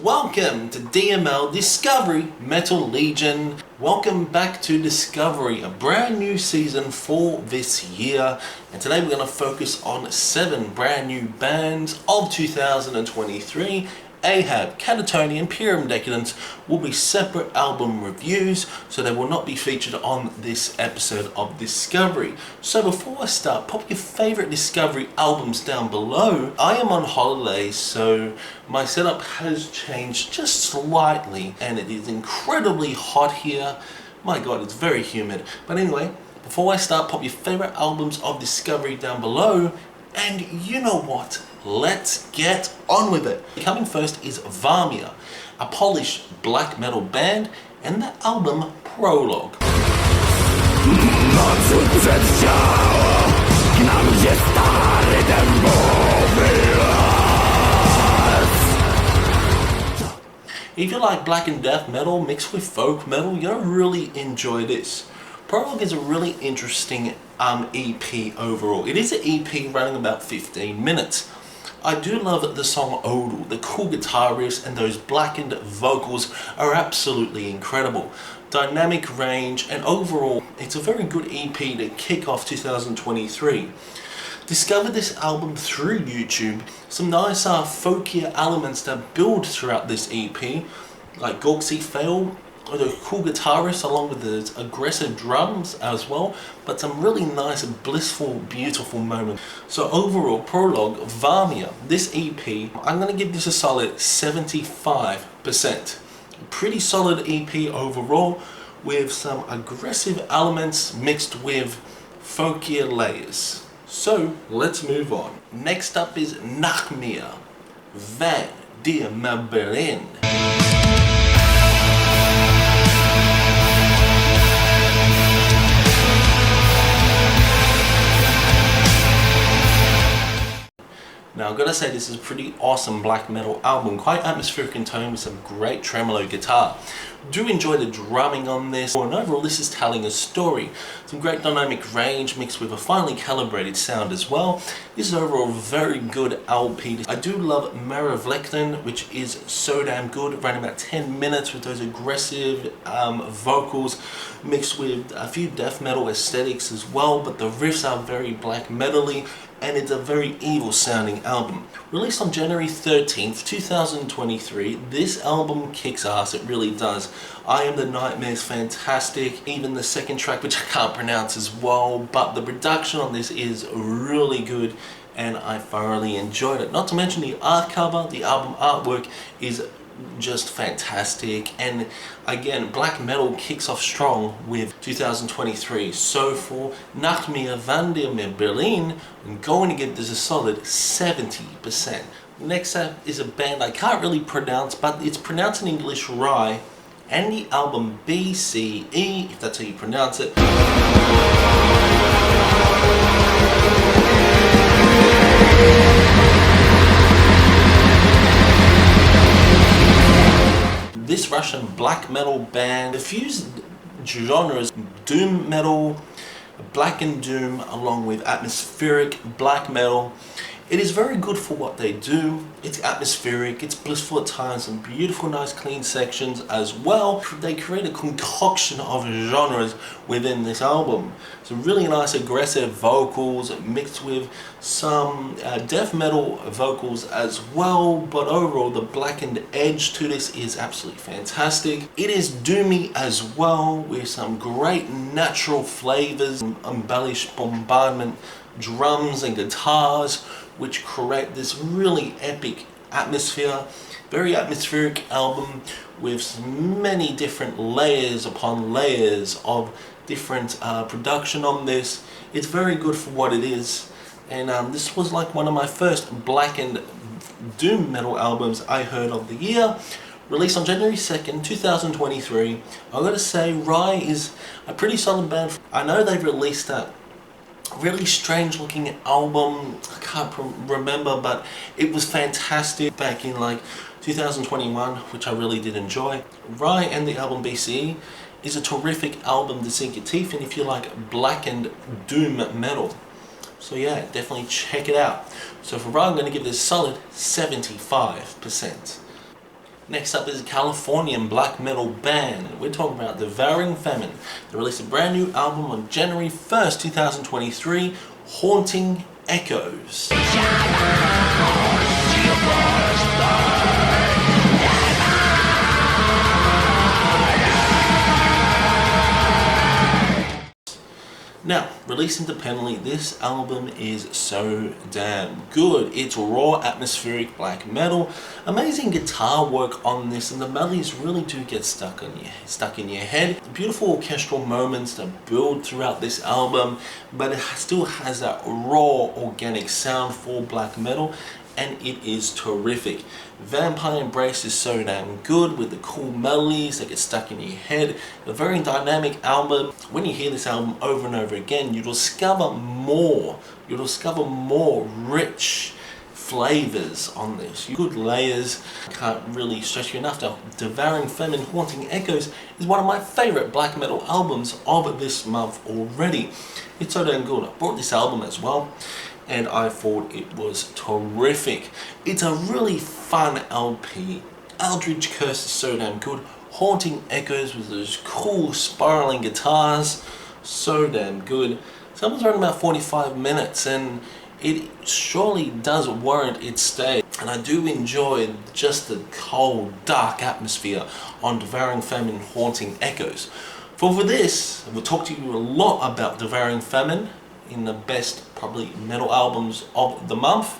welcome to DML Discovery Metal Legion. Welcome back to Discovery, a brand new season for this year. And today we're going to focus on 7 brand new bands of 2023. Ahab, Katatonia, Imperium Decadence will be separate album reviews, so they will not be featured on this episode of Discovery. So before I start, pop your favourite Discovery albums down below. I am on holiday, so my setup has changed just slightly, and it is incredibly hot here. My god, it's very humid. But anyway, before I start, pop your favourite albums of Discovery down below, and you know what? Let's get on with it. Coming first is Varmia, a Polish black metal band, and the album Prologue. If you like black and death metal mixed with folk metal, you'll really enjoy this. Prologue is a really interesting EP overall. It is an EP running about 15 minutes. I do love the song Odal. The cool guitar riffs and those blackened vocals are absolutely incredible. Dynamic range, and overall it's a very good EP to kick off 2023. Discovered this album through YouTube. Some nice folkier elements that build throughout this EP, like Gorksy Fail, or the cool guitar riffs along with the aggressive drums as well, but some really nice, blissful, beautiful moments. So overall, Prologue, Varmia, this EP, I'm going to give this a solid 75%. Pretty solid EP overall, with some aggressive elements mixed with folkier layers. So let's move on. Next up is Nachtmere, Van der Berlin. Now I've got to say, this is a pretty awesome black metal album, quite atmospheric in tone with some great tremolo guitar. Do enjoy the drumming on this, and overall this is telling a story. Some great dynamic range mixed with a finely calibrated sound as well. This is overall a very good LP. I do love Maravlekten, which is so damn good, running about 10 minutes with those aggressive vocals mixed with a few death metal aesthetics as well, but the riffs are very black metal-y, and it's a very evil sounding album. Released on January 13th, 2023, this album kicks ass, it really does. I Am the Nightmare is fantastic, even the second track, which I can't pronounce as well, but the production on this is really good and I thoroughly enjoyed it. Not to mention the art cover, the album artwork is just fantastic, and again, black metal kicks off strong with 2023. So for Nachtmere, Van der Berlin, I'm going to give this a solid 70%. Next up is a band I can't really pronounce, but it's pronounced in English Rye, and the album BCE, if that's how you pronounce it. This Russian black metal band fused genres, doom metal, black and doom, along with atmospheric black metal. It is very good for what they do. It's atmospheric, it's blissful at times, and beautiful, nice, clean sections as well. They create a concoction of genres within this album. Some really nice aggressive vocals mixed with some death metal vocals as well, but overall the blackened edge to this is absolutely fantastic. It is doomy as well, with some great natural flavors, embellished bombardment drums and guitars, which create this really epic atmosphere. Very atmospheric album with many different layers upon layers of different production on this. It's very good for what it is, and this was like one of my first black and doom metal albums I heard of the year. Released on January 2nd, 2023. I gotta say, Rye is a pretty solid band. I know they've released that really strange looking album, I can't remember, but it was fantastic back in like 2021, which I really did enjoy. Rye and the album BCE is a terrific album to sink your teeth in if you like black and doom metal. So yeah, definitely check it out. So for Rye, I'm going to give this a solid 75%. Next up is a Californian black metal band. We're talking about Devouring Famine. They released a brand new album on January 1st, 2023, Haunting Echoes. Now, released independently, this album is so damn good. It's raw, atmospheric black metal, amazing guitar work on this, and the melodies really do get stuck in your head. Beautiful orchestral moments that build throughout this album, but it still has that raw, organic sound for black metal, and it is terrific. Vampire Embrace is so damn good with the cool melodies that get stuck in your head. A very dynamic album. When you hear this album over and over again, you'll discover more rich flavors on this. Good layers. Can't really stress you enough that Devouring Famine, Haunting Echoes is one of my favorite black metal albums of this month already. It's so damn good. I bought this album as well, and I thought it was terrific. It's a really fun LP. Eldritch Curse is so damn good. Haunting Echoes with those cool spiraling guitars, so damn good. This album's running about 45 minutes, and it surely does warrant its stay. And I do enjoy just the cold, dark atmosphere on Devouring Famine, Haunting Echoes. For this, we'll talk to you a lot about Devouring Famine in the best probably metal albums of the month.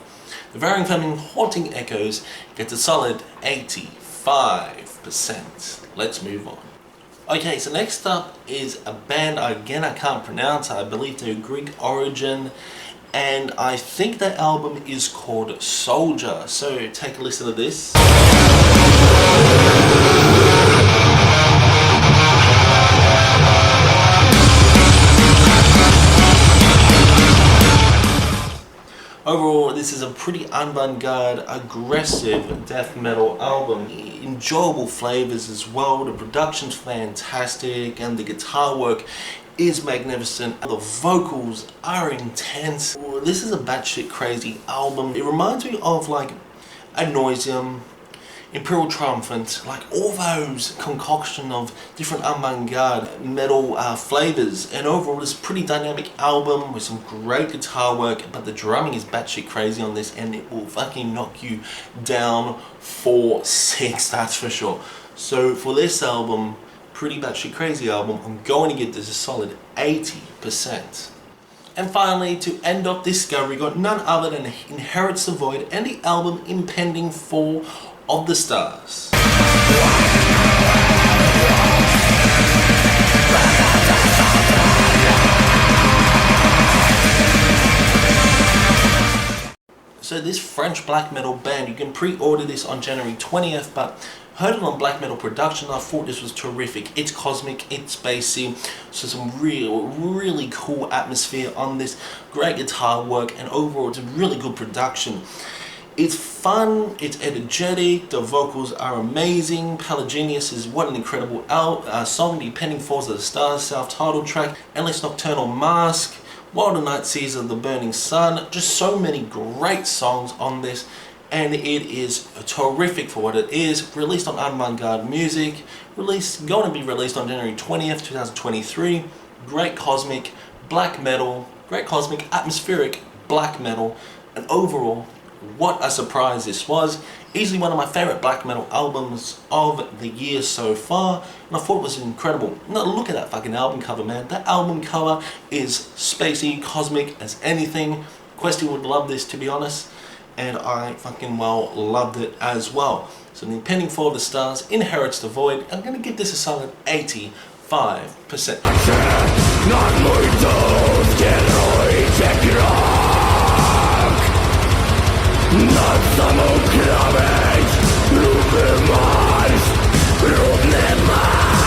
Devouring Famine, Haunting Echoes gets a solid 85%. Let's move on. Okay, so next up is a band, again I can't pronounce, I believe they're Greek origin, and I think their album is called Soldier. So take a listen to this. Overall, this is a pretty avant-garde, aggressive death metal album. Enjoyable flavors as well. The production's fantastic and the guitar work is magnificent. The vocals are intense. This is a batshit crazy album. It reminds me of like Ad Nauseam, Imperial Triumphant, like all those concoction of different avant-garde metal flavors. And overall, this pretty dynamic album with some great guitar work, but the drumming is batshit crazy on this, and it will fucking knock you down for 6, that's for sure. So for this album, pretty batshit crazy album, I'm going to give this a solid 80%. And finally, to end off Discovery, got none other than Inherits the Void and the album Impending Fall of the Stars. So this French black metal band, you can pre-order this on January 20th, but heard it on Black Metal Production. I thought this was terrific. It's cosmic, it's spacey, so some really cool atmosphere on this, great guitar work, and overall it's a really good production. It's fun, it's energetic, the vocals are amazing. Pelagenius is what an incredible song. The Impending Falls of the Stars self-titled track, Endless Nocturnal Mask, While the Night Sees of the Burning Sun. Just so many great songs on this, and it is terrific for what it is. Released on Avant-Garde Music, going to be released on January 20th, 2023. Great cosmic black metal, great cosmic atmospheric black metal, and overall, what a surprise this was. Easily one of my favorite black metal albums of the year so far, and I thought it was incredible. Now look at that fucking album cover, man. That album cover is spacey, cosmic as anything. Questy would love this, to be honest, and I fucking well loved it as well. So The Impending Fall of the Stars, Inherits the Void. I'm gonna give this a solid 85%. Nad samą krawędź próby marsz, brudny marsz.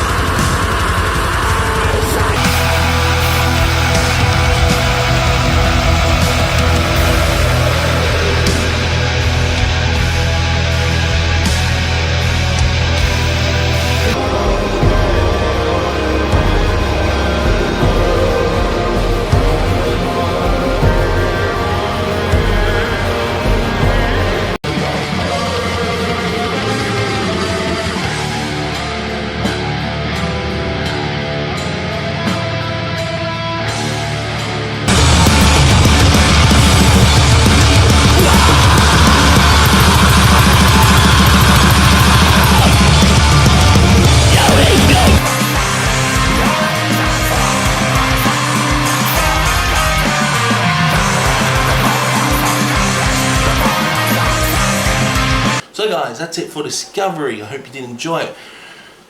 So guys, that's it for Discovery. I hope you did enjoy it.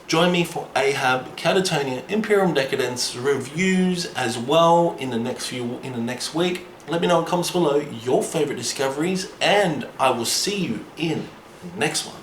Join me for Ahab, Catatonia, Imperium Decadence reviews as well in the next week. Let me know in the comments below your favorite discoveries, and I will see you in the next one.